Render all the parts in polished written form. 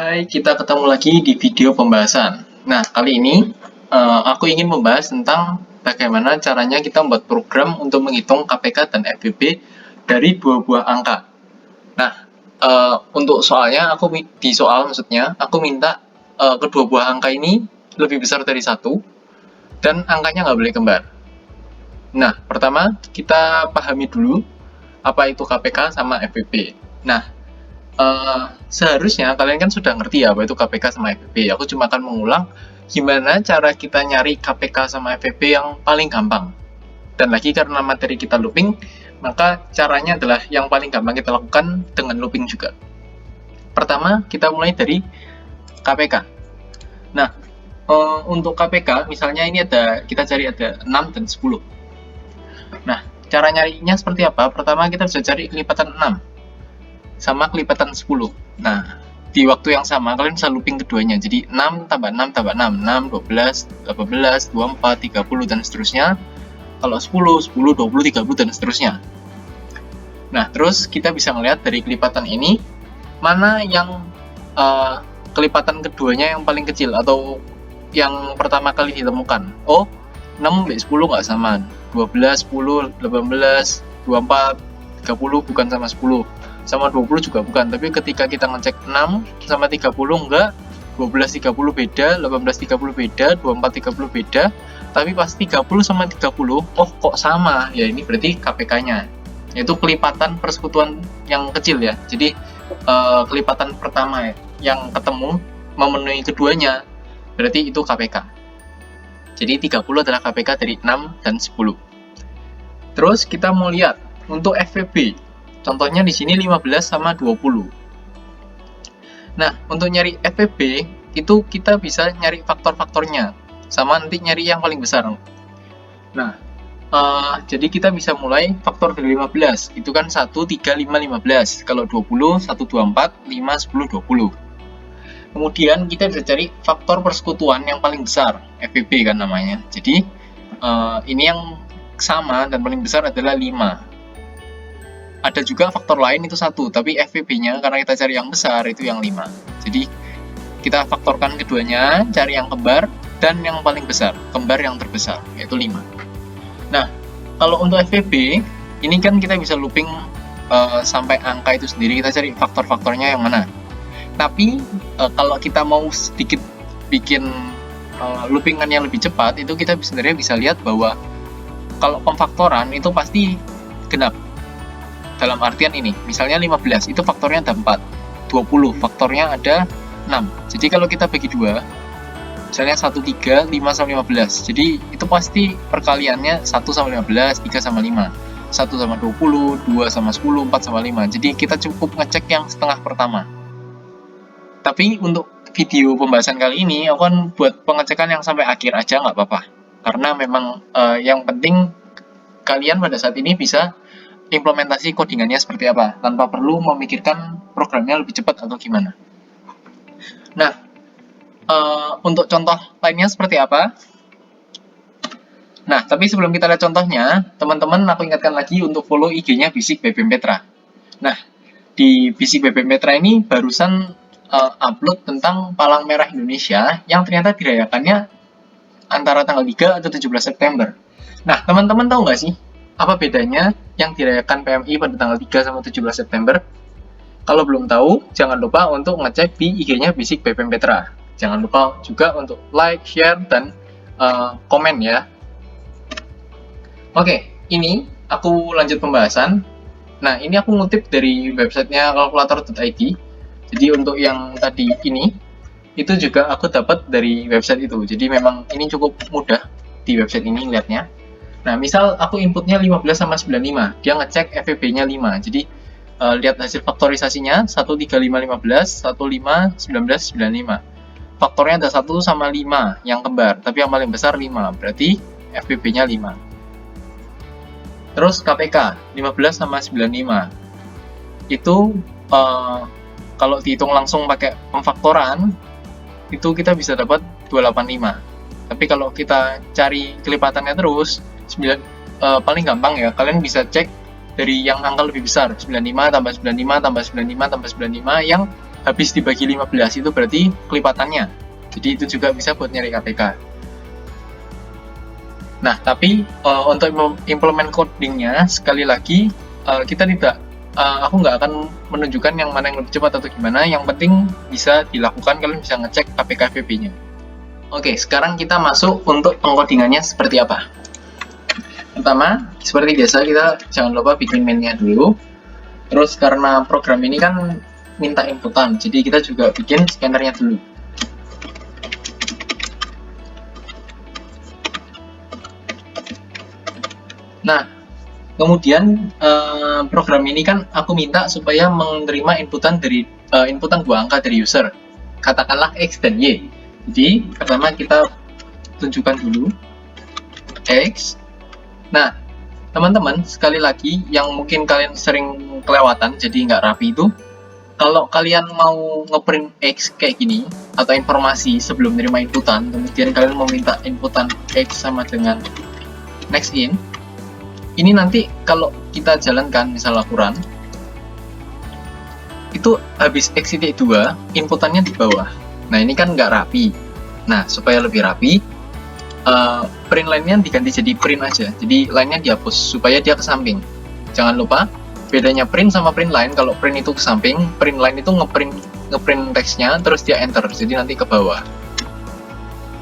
Hai, kita ketemu lagi di video pembahasan. Nah, kali ini aku ingin membahas tentang bagaimana caranya kita membuat program untuk menghitung KPK dan FBB dari dua buah angka. Nah, untuk soalnya, aku minta kedua buah angka ini lebih besar dari satu, dan angkanya nggak boleh kembar. Nah, pertama kita pahami dulu apa itu KPK sama FBB. Nah, seharusnya kalian kan sudah ngerti ya apa itu KPK sama FBB. Aku cuma akan mengulang gimana cara kita nyari KPK sama FBB yang paling gampang. Dan lagi karena materi kita looping, maka caranya adalah yang paling gampang kita lakukan dengan looping juga. Pertama, kita mulai dari KPK. Nah, untuk KPK, misalnya ini kita cari ada 6 dan 10. Nah, cara nyarinya seperti apa? Pertama, kita bisa cari kelipatan 6 sama kelipatan 10. Nah, di waktu yang sama kalian bisa looping keduanya. Jadi 6 tambah 6 tambah 6, 6, 12, 18, 24, 30 dan seterusnya. Kalau 10, 10, 20, 30 dan seterusnya. Nah, terus kita bisa melihat dari kelipatan ini mana yang kelipatan keduanya yang paling kecil atau yang pertama kali ditemukan. Oh, 6 sampai 10 nggak sama. 12, 10, 18, 24, 30 bukan sama 10. Sama 20 juga bukan, tapi ketika kita ngecek 6 sama 30 enggak, 12 30 beda, 18 30 beda, 24 30 beda, tapi pas 30 sama 30, oh kok sama, ya ini berarti KPK-nya, yaitu kelipatan persekutuan yang kecil ya. Jadi kelipatan pertama yang ketemu memenuhi keduanya, berarti itu KPK. Jadi 30 adalah KPK dari 6 dan 10. Terus kita mau lihat untuk FVB. Contohnya di sini 15 sama 20. Nah, untuk nyari FVB, itu kita bisa nyari faktor-faktornya. Sama nanti nyari yang paling besar. Nah, jadi kita bisa mulai faktor dari 15. Itu kan 1, 3, 5, 15. Kalau 20, 1, 2, 4, 5, 10, 20. Kemudian kita bisa cari faktor persekutuan yang paling besar. FVB kan namanya. Jadi, ini yang sama dan paling besar adalah 5. Ada juga faktor lain itu 1, tapi FVB-nya karena kita cari yang besar itu yang 5. Jadi kita faktorkan keduanya, cari yang kembar dan yang paling besar, kembar yang terbesar, yaitu 5. Nah, kalau untuk FVB, ini kan kita bisa looping sampai angka itu sendiri, kita cari faktor-faktornya yang mana. Tapi kalau kita mau sedikit bikin loopingan yang lebih cepat, itu kita sebenarnya bisa lihat bahwa kalau pemfaktoran itu pasti genap. Dalam artian ini, misalnya 15, itu faktornya ada 4. 20, faktornya ada 6. Jadi kalau kita bagi 2, misalnya 1, 3, 5 sama 15. Jadi itu pasti perkaliannya 1 sama 15, 3 sama 5. 1 sama 20, 2 sama 10, 4 sama 5. Jadi kita cukup ngecek yang setengah pertama. Tapi untuk video pembahasan kali ini, aku kan buat pengecekan yang sampai akhir aja nggak apa-apa. Karena memang yang penting kalian pada saat ini bisa implementasi codingannya seperti apa, tanpa perlu memikirkan programnya lebih cepat atau gimana. Nah, untuk contoh lainnya seperti apa? Nah, tapi sebelum kita lihat contohnya, teman-teman aku ingatkan lagi untuk follow IG-nya Bisik BBM Petra. Nah, di Bisik BBM Petra ini barusan upload tentang Palang Merah Indonesia yang ternyata dirayakannya antara tanggal 3 atau 17 September. Nah, teman-teman tahu nggak sih apa bedanya yang dirayakan PMI pada tanggal 3 sama 17 September? Kalau belum tahu, jangan lupa untuk ngecek di IG-nya Bisik BBM Petra. Jangan lupa juga untuk like, share, dan komen ya. Oke, ini aku lanjut pembahasan. Nah, ini aku ngutip dari websitenya kalkulator.id. Jadi untuk yang tadi ini, itu juga aku dapat dari website itu. Jadi memang ini cukup mudah di website ini lihatnya. Nah, misal aku inputnya 15 sama 95, dia ngecek FVB-nya 5. Jadi, lihat hasil faktorisasinya, 1, 3, 5, 15, 1, 5, 19, 95. Faktornya ada 1 sama 5 yang kembar, tapi yang paling besar 5, berarti FVB-nya 5. Terus KPK, 15 sama 95. Itu, kalau dihitung langsung pakai pemfaktoran, itu kita bisa dapat 285. Tapi kalau kita cari kelipatannya terus, paling gampang ya, kalian bisa cek dari yang angka lebih besar, 95 tambah 95 tambah 95 tambah 95 yang habis dibagi 15 itu berarti kelipatannya. Jadi itu juga bisa buat nyari KPK. Nah, tapi untuk implement codingnya, sekali lagi kita tidak, aku nggak akan menunjukkan yang mana yang lebih cepat atau gimana. Yang penting bisa dilakukan, kalian bisa ngecek KPK FVP-nya. Oke, sekarang kita masuk untuk pengkodingannya seperti apa. Pertama, seperti biasa kita jangan lupa bikin main-nya dulu. Terus karena program ini kan minta inputan, jadi kita juga bikin scannernya dulu. Nah, kemudian program ini kan aku minta supaya menerima inputan dari inputan 2 angka dari user, katakanlah X dan Y. Jadi pertama kita tunjukkan dulu X. Nah, teman-teman, sekali lagi yang mungkin kalian sering kelewatan jadi nggak rapi itu, kalau kalian mau ngeprint X kayak gini atau informasi sebelum menerima inputan, kemudian kalian mau minta inputan X sama dengan next in, ini nanti kalau kita jalankan misal laporan itu habis X titik 2 inputannya di bawah. Nah, ini kan nggak rapi. Nah, supaya lebih rapi, print line-nya diganti jadi print aja, jadi line-nya dihapus supaya dia ke samping. Jangan lupa bedanya print sama print line, kalau print itu ke samping, print line itu ngeprint teksnya terus dia enter, jadi nanti ke bawah.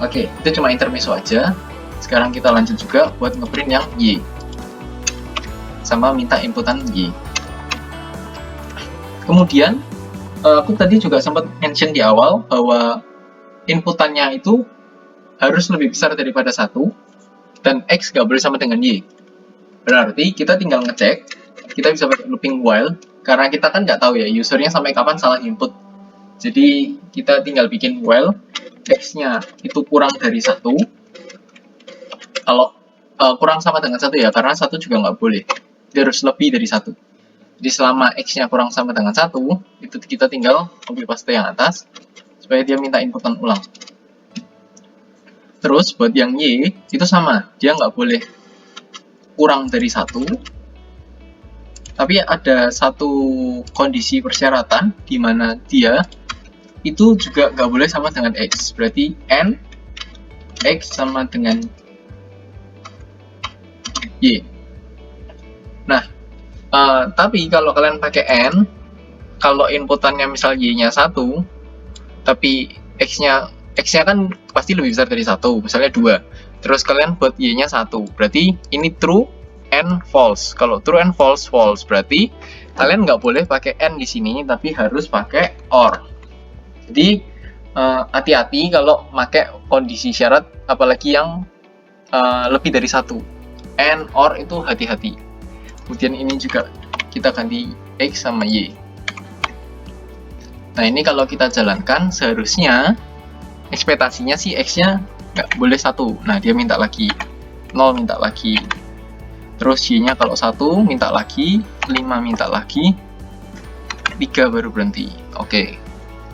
Oke, itu cuma intermezzo aja. Sekarang kita lanjut juga buat ngeprint yang Y sama minta inputan Y. Kemudian aku tadi juga sempat mention di awal bahwa inputannya itu harus lebih besar daripada 1 dan X gak boleh sama dengan Y. Berarti kita tinggal ngecek, kita bisa pakai looping while karena kita kan nggak tahu ya usernya sampai kapan salah input. Jadi kita tinggal bikin while X-nya itu kurang dari 1. Kalau kurang sama dengan 1 ya, karena 1 juga nggak boleh, dia harus lebih dari 1. Jadi selama X-nya kurang sama dengan 1, itu kita tinggal copy paste yang atas supaya dia minta inputan ulang. Terus buat yang Y itu sama, dia nggak boleh kurang dari 1, tapi ada satu kondisi persyaratan di mana dia itu juga nggak boleh sama dengan X. Berarti N X sama dengan Y. Nah, tapi kalau kalian pakai N, kalau inputannya misal Y-nya 1, tapi X-nya kan pasti lebih besar dari 1, misalnya 2. Terus kalian buat Y-nya 1, berarti ini true and false. Kalau true and false, false. Berarti kalian nggak boleh pakai N di sini, tapi harus pakai OR. Jadi hati-hati kalau pakai kondisi syarat, apalagi yang lebih dari 1. And OR itu hati-hati. Kemudian ini juga kita ganti X sama Y. Nah, ini kalau kita jalankan seharusnya ekspektasinya sih X-nya nggak boleh 1. Nah, dia minta lagi 0, minta lagi. Terus Y-nya kalau 1 minta lagi, 5 minta lagi, 3 baru berhenti. Oke,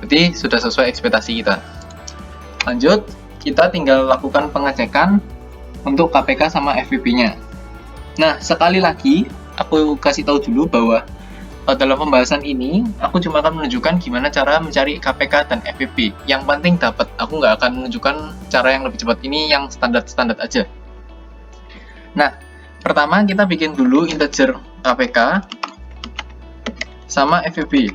berarti sudah sesuai ekspektasi kita. Lanjut, kita tinggal lakukan pengecekan untuk KPK sama FVP-nya. Nah, sekali lagi aku kasih tahu dulu bahwa dalam pembahasan ini aku cuma akan menunjukkan gimana cara mencari KPK dan FVP. Yang penting dapat. Aku nggak akan menunjukkan cara yang lebih cepat. Ini yang standar-standar aja. Nah, pertama kita bikin dulu integer KPK sama FVP.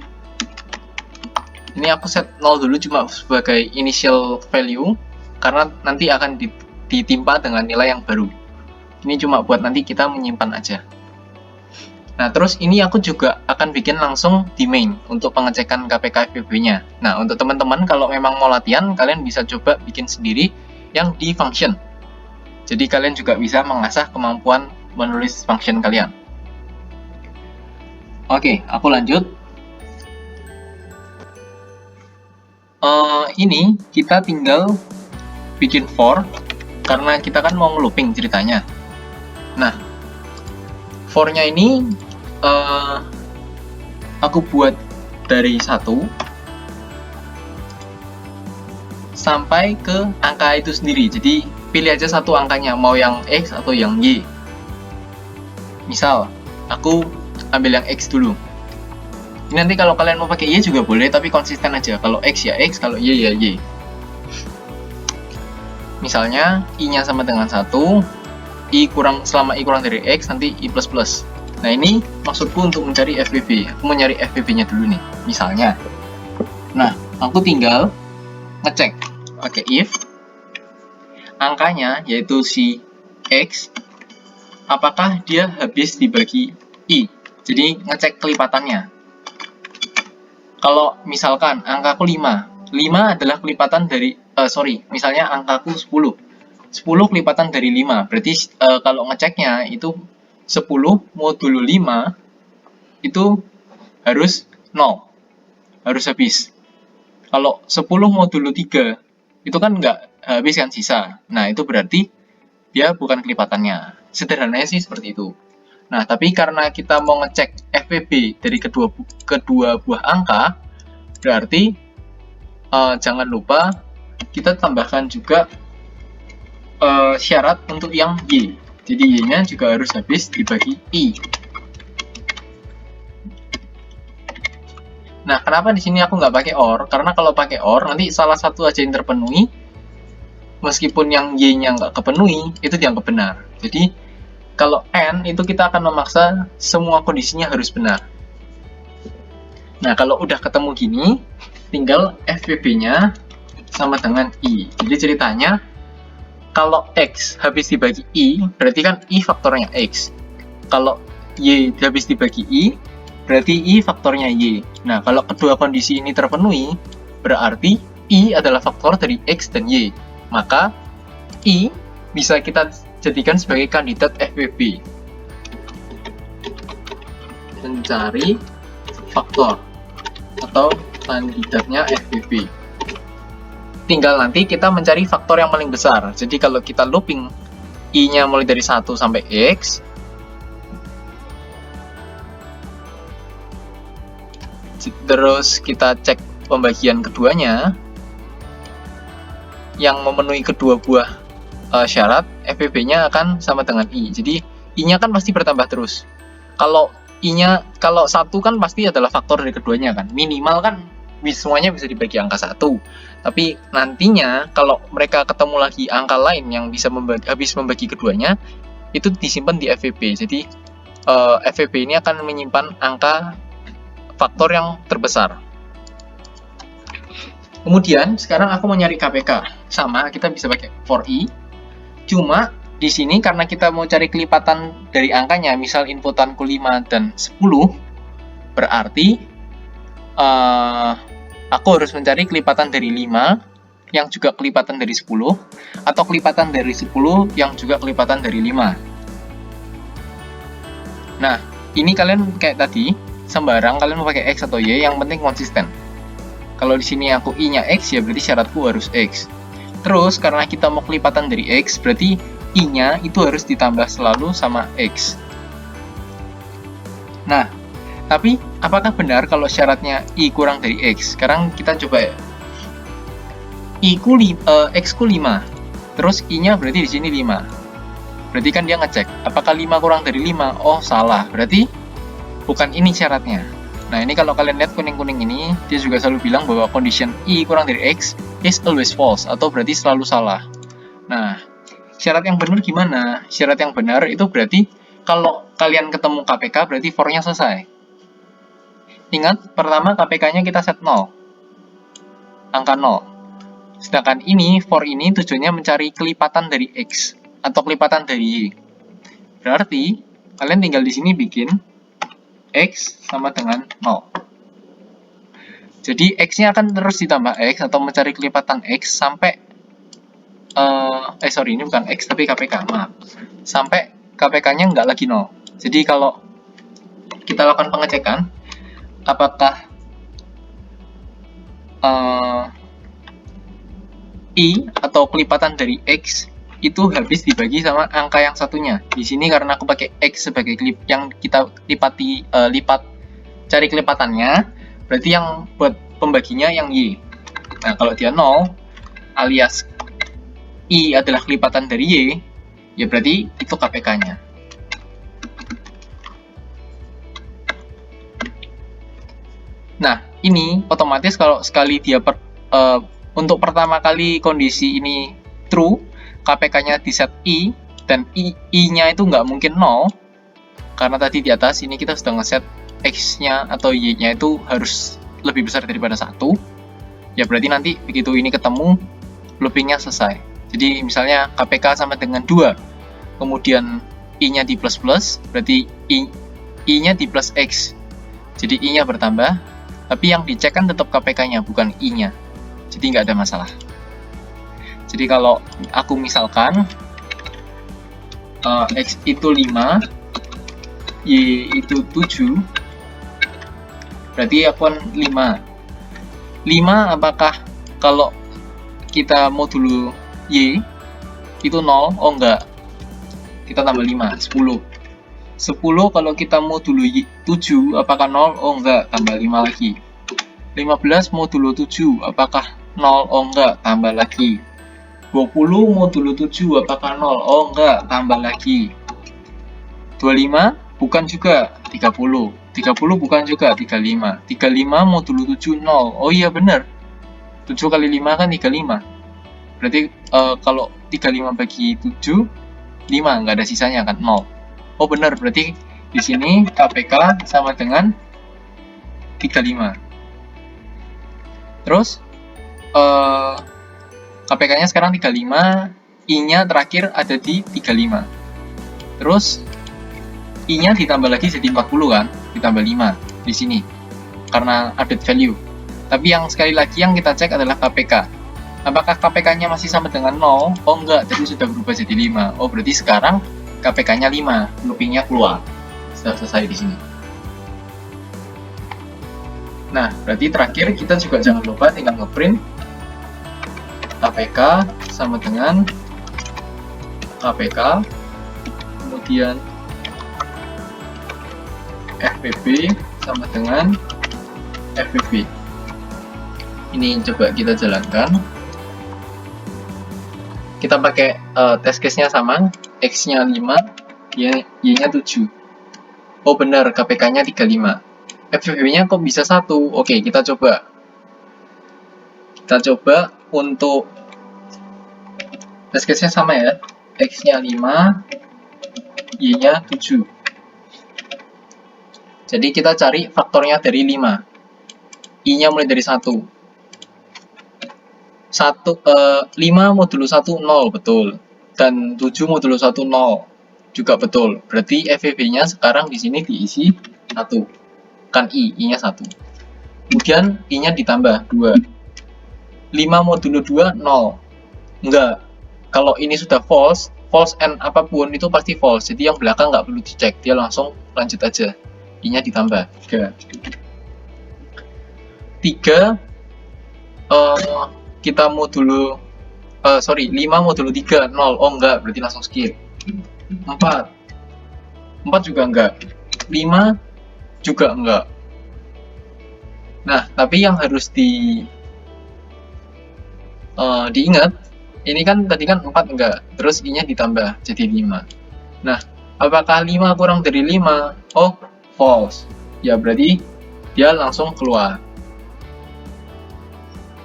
Ini aku set 0 dulu cuma sebagai initial value karena nanti akan ditimpa dengan nilai yang baru. Ini cuma buat nanti kita menyimpan aja. Nah, terus ini aku juga akan bikin langsung di main untuk pengecekan KPK FVP-nya. Nah, untuk teman-teman kalau memang mau latihan, kalian bisa coba bikin sendiri yang di function. Jadi kalian juga bisa mengasah kemampuan menulis function kalian. Oke, aku lanjut. Ini kita tinggal bikin for, karena kita kan mau looping ceritanya. Nah, for-nya ini aku buat dari 1 sampai ke angka itu sendiri. Jadi pilih aja satu angkanya, mau yang X atau yang Y. Misal aku ambil yang X dulu. Ini nanti kalau kalian mau pakai Y juga boleh, tapi konsisten aja. Kalau X ya X, kalau Y ya Y. Misalnya I-nya sama dengan 1, selama I kurang dari X, nanti I++. Nah, ini maksudku untuk mencari FBB. Aku mau nyari FBB-nya dulu nih, misalnya. Nah, aku tinggal ngecek pakai if angkanya, yaitu si X, apakah dia habis dibagi I. Jadi, ngecek kelipatannya. Kalau misalkan angkaku 5 adalah kelipatan dari, misalnya angkaku 10 kelipatan dari 5, berarti kalau ngeceknya itu 10 modulo 5 itu harus 0, harus habis. Kalau 10 modulo 3 itu kan nggak habis kan, sisa. Nah, itu berarti dia bukan kelipatannya. Sederhananya sih seperti itu. Nah, tapi karena kita mau ngecek FBB dari kedua buah angka, berarti jangan lupa kita tambahkan juga syarat untuk yang Y. Jadi Y-nya juga harus habis dibagi I. Nah, kenapa di sini aku nggak pakai OR? Karena kalau pakai OR, nanti salah satu aja yang terpenuhi, meskipun yang Y-nya nggak kepenuhi, itu dianggap benar. Jadi, kalau N, itu kita akan memaksa semua kondisinya harus benar. Nah, kalau udah ketemu gini, tinggal FBB-nya sama dengan I. Jadi ceritanya, kalau X habis dibagi I, berarti kan I faktornya X. Kalau Y habis dibagi I, berarti I faktornya Y. Nah, kalau kedua kondisi ini terpenuhi, berarti I adalah faktor dari X dan Y. Maka, I bisa kita jadikan sebagai kandidat FBB. Mencari faktor atau kandidatnya FBB. Tinggal nanti kita mencari faktor yang paling besar. Jadi kalau kita looping I-nya mulai dari 1 sampai X, terus kita cek pembagian keduanya yang memenuhi kedua buah syarat, FBB-nya akan sama dengan I. Jadi I-nya kan pasti bertambah terus. Kalau 1 kan pasti adalah faktor dari keduanya kan. Minimal kan semuanya bisa dibagi angka 1. Tapi nantinya kalau mereka ketemu lagi angka lain yang bisa habis membagi keduanya, itu disimpan di FBB. Jadi FBB ini akan menyimpan angka faktor yang terbesar. Kemudian sekarang aku mau nyari KPK. Sama, kita bisa pakai for I. Cuma di sini karena kita mau cari kelipatan dari angkanya, misal inputanku 5 dan 10, berarti aku harus mencari kelipatan dari 5 yang juga kelipatan dari 10, atau kelipatan dari 10 yang juga kelipatan dari 5. Nah, ini kalian kayak tadi, sembarang kalian mau pakai X atau Y, yang penting konsisten. Kalau di sini aku I-nya X, ya berarti syaratku harus X. Terus, karena kita mau kelipatan dari X, berarti I-nya itu harus ditambah selalu sama X. Nah, tapi apakah benar kalau syaratnya I kurang dari X? Sekarang kita coba ya. X ku 5, terus I-nya berarti di sini 5. Berarti kan dia ngecek, apakah 5 kurang dari 5? Oh, salah. Berarti bukan ini syaratnya. Nah, ini kalau kalian lihat kuning-kuning ini, dia juga selalu bilang bahwa condition I kurang dari X is always false, atau berarti selalu salah. Nah, syarat yang benar gimana? Syarat yang benar itu berarti kalau kalian ketemu KPK berarti for-nya selesai. Ingat, pertama KPK-nya kita set 0. Angka 0. Sedangkan ini, for ini tujuannya mencari kelipatan dari X atau kelipatan dari Y. Berarti kalian tinggal di sini bikin X sama dengan 0. Jadi X-nya akan terus ditambah X atau mencari kelipatan X sampai ini bukan X tapi KPK, maaf. Sampai KPK-nya nggak lagi 0. Jadi kalau kita lakukan pengecekan, apakah I atau kelipatan dari X itu habis dibagi sama angka yang satunya. Di sini karena aku pakai X sebagai yang kita lipat cari kelipatannya, berarti yang buat pembaginya yang Y. Nah, kalau dia 0 alias I adalah kelipatan dari Y, ya berarti itu KPK-nya. ini otomatis kalau sekali dia untuk pertama kali kondisi ini true, KPK-nya di set I, dan I-nya itu nggak mungkin 0, karena tadi di atas ini kita sudah ngeset X-nya atau Y-nya itu harus lebih besar daripada 1, ya berarti nanti begitu ini ketemu, loopingnya selesai. Jadi misalnya KPK sama dengan 2, kemudian I-nya di plus, berarti I-nya di plus X, jadi I-nya bertambah, tapi yang dicek kan tetap KPK-nya, bukan I-nya, jadi nggak ada masalah. Jadi kalau aku misalkan X itu 5, Y itu 7, berarti aku kan 5. 5 apakah kalau kita modulo Y itu 0? Oh enggak, kita tambah 5, 10. 10 kalau kita modulo 7 apakah 0? Oh enggak, tambah 5 lagi. 15 modulo 7 apakah 0? Oh enggak, tambah lagi. 20 modulo 7 apakah 0? Oh enggak, tambah lagi. 25 bukan juga, 30 bukan juga, 35 modulo 7 0. Oh iya benar, 7 kali 5 kan 35, berarti kalau 35 bagi 7 5, nggak ada sisanya kan, 0. Oh benar, berarti di sini KPK sama dengan 35. Terus KPK-nya sekarang 35, I-nya terakhir ada di 35. Terus I-nya ditambah lagi jadi 40 kan, ditambah 5 di sini karena update value. Tapi yang sekali lagi yang kita cek adalah KPK. Apakah KPK-nya masih sama dengan 0? Oh enggak, tadi sudah berubah jadi 5. Oh berarti sekarang KPK-nya 5, looping-nya keluar. Sudah selesai di sini. Nah, berarti terakhir kita juga jangan lupa tinggal ngeprint KPK sama dengan KPK, kemudian FPP sama dengan FPP. Ini coba kita jalankan. Kita pakai test case-nya sama, X-nya 5, Y-nya 7. Oh benar, KPK-nya 35. FPP-nya kok bisa 1? Oke, kita coba. Kita coba untuk test case-nya sama ya. X-nya 5, Y-nya 7. Jadi kita cari faktornya dari 5. I-nya mulai dari 1. 5 modulo 1, 0, betul. Dan 7 modulo 1, 0, juga betul. Berarti FPP-nya sekarang di sini diisi 1. Kan I-nya 1. Kemudian I-nya ditambah 2. 5 modulo 2, 0. Enggak. Kalau ini sudah false and apapun itu pasti false. Jadi yang belakang nggak perlu dicek. Dia langsung lanjut aja. I-nya ditambah 3. 3 kita modulo 5 modulo 3, 0. Oh enggak, berarti langsung skip. 4 juga enggak. 5 juga enggak. Nah, tapi yang harus diingat, ini kan tadi kan 4 enggak, terus I-nya ditambah jadi 5. Nah, apakah 5 kurang dari 5? Oh, false. Ya berarti dia langsung keluar.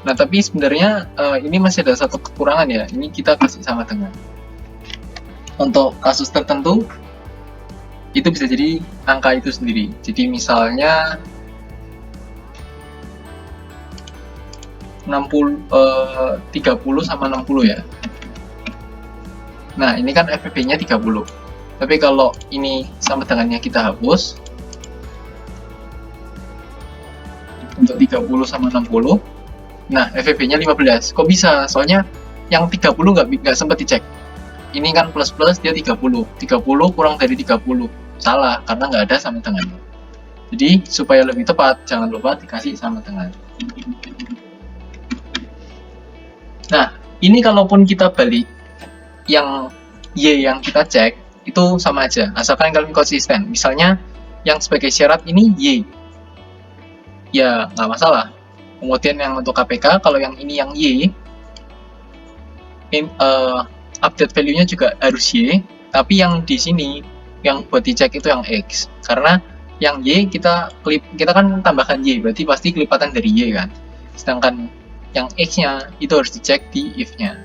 Nah, tapi sebenarnya ini masih ada satu kekurangan ya. Ini kita kasih sama dengan. Untuk kasus tertentu, itu bisa jadi angka itu sendiri. Jadi misalnya 30 sama 60 ya. Nah, ini kan FPP-nya 30. Tapi kalau ini sama dengannya kita hapus, untuk 30 sama 60, nah FPP-nya 15. Kok bisa? Soalnya yang 30 nggak sempat dicek. Ini kan plus-plus, dia 30. 30 kurang dari 30. Salah, karena nggak ada sama dengannya. Jadi, supaya lebih tepat, jangan lupa dikasih sama dengan. Nah, ini kalaupun kita balik, yang Y yang kita cek, itu sama aja. Asalkan kalian konsisten. Misalnya, yang sebagai syarat ini Y. Ya, nggak masalah. Kemudian yang untuk KPK, kalau yang ini yang Y, update value-nya juga harus Y, tapi yang di sini, yang buat dicek itu yang X. Karena Yang Y kita kan tambahkan Y, berarti pasti kelipatan dari Y kan. Sedangkan yang X-nya itu harus dicek di if-nya.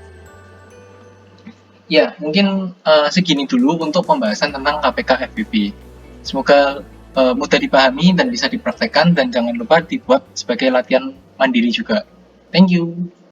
Ya, mungkin segini dulu untuk pembahasan tentang KPK FPP. Semoga mudah dipahami dan bisa dipraktekkan, dan jangan lupa dibuat sebagai latihan mandiri juga. Thank you.